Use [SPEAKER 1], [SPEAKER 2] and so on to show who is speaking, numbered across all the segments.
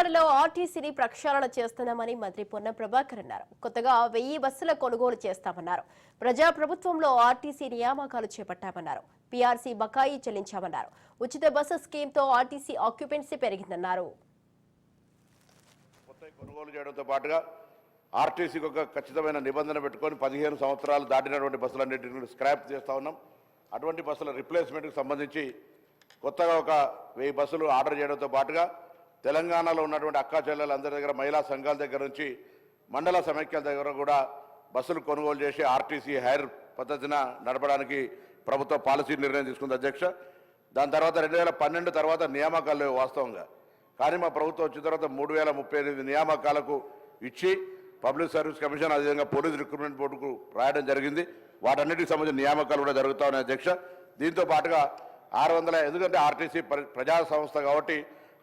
[SPEAKER 1] గోదావరిలో ఆర్టీసీని ప్రక్షాళన చేస్తున్నామని మంత్రి పొన్నం ప్రభాకర్ అన్నారు. కొత్తగా 1000 బస్సుల కొనుగోలు చేస్తామన్నారు. ప్రజాప్రభుత్వంలో ఆర్టీసీ నియామకాలు చేపట్టామన్నారు. పీఆర్సీ బకాయి చెల్లించామన్నారు. ఉచిత బస్సు స్కీమ్తో ఆర్టీసీ ఆక్యుపెన్సీ పెరిగిందన్నారు.
[SPEAKER 2] కొనుగోలు చేయడంతో పాటుగా ఆర్టీసీకి ఒక ఖచ్చితమైన నిబంధన పెట్టుకొని 15 సంవత్సరాలు దాటినటువంటి బస్సులన్నింటినీ స్క్రాప్ చేస్తూ ఉన్నాం. అటువంటి బస్సుల రిప్లేస్మెంట్కి సంబంధించి కొత్తగా ఒక 1000 బస్సులు ఆర్డర్ చేయడంతో పాటుగా తెలంగాణలో ఉన్నటువంటి అక్కా చెల్లెలందరి దగ్గర మహిళా సంఘాల దగ్గర నుంచి మండల సమైక్యాల దగ్గర కూడా బస్సులు కొనుగోలు చేసి ఆర్టీసీ హైర్ పద్ధతిన నడపడానికి ప్రభుత్వ పాలసీ నిర్ణయం తీసుకుంది అధ్యక్ష. దాని తర్వాత 2012 తర్వాత నియామకాలు లేవు వాస్తవంగా. కానీ మా ప్రభుత్వం వచ్చిన తర్వాత 3038 నియామకాలకు ఇచ్చి పబ్లిక్ సర్వీస్ కమిషన్ అదేవిధంగా పోలీస్ రిక్రూట్మెంట్ బోర్డుకు రాయడం జరిగింది. వాటన్నిటికి సంబంధించిన నియామకాలు కూడా జరుగుతూ ఉన్నాయి అధ్యక్ష. దీంతో పాటుగా 600 ఎందుకంటే ఆర్టీసీ ప్రజా సంస్థ కాబట్టి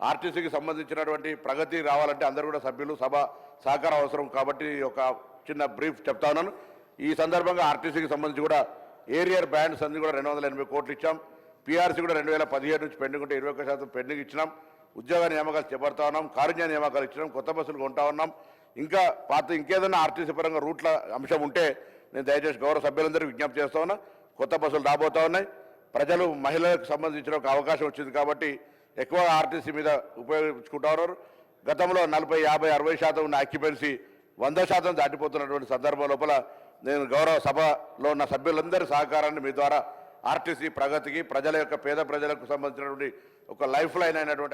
[SPEAKER 2] ఆర్టీసీకి సంబంధించినటువంటి ప్రగతి రావాలంటే అందరూ కూడా సభ్యులు సభ సహకారం అవసరం కాబట్టి ఒక చిన్న బ్రీఫ్ చెప్తా ఉన్నాను. ఈ సందర్భంగా ఆర్టీసీకి సంబంధించి కూడా ఏరియర్ బ్యాండ్స్ అన్ని కూడా 280 కోట్లు ఇచ్చాం. పీఆర్సీ కూడా 2017 నుంచి పెండింగ్ ఉంటే 21% పెండింగ్ ఇచ్చినాం. ఉద్యోగ నియామకాలు చేపడతా ఉన్నాం. కారుణ్య నియామకాలు ఇచ్చినాం. కొత్త బస్సులు కొంటా ఉన్నాం. ఇంకా ఇంకేదైనా ఆర్టీసీ పరంగా రూట్ల అంశం ఉంటే నేను దయచేసి గౌరవ సభ్యులందరూ విజ్ఞప్తి చేస్తా ఉన్నా. కొత్త బస్సులు రాబోతా ఉన్నాయి. ప్రజలు మహిళలకు సంబంధించిన ఒక అవకాశం వచ్చింది కాబట్టి ఎక్కువ ఆర్టీసీ మీద ఉపయోగించుకుంటా ఉన్నారు. గతంలో 40, 50, 60% ఉన్న ఆక్యుపెన్సీ 100% దాటిపోతున్నటువంటి సందర్భం లోపల నేను గౌరవ సభలో ఉన్న సభ్యులందరి సహకారాన్ని మీ ద్వారా ఆర్టీసీ ప్రగతికి ప్రజల యొక్క పేద ప్రజలకు సంబంధించినటువంటి ఒక లైఫ్ లైన్ అయినటువంటి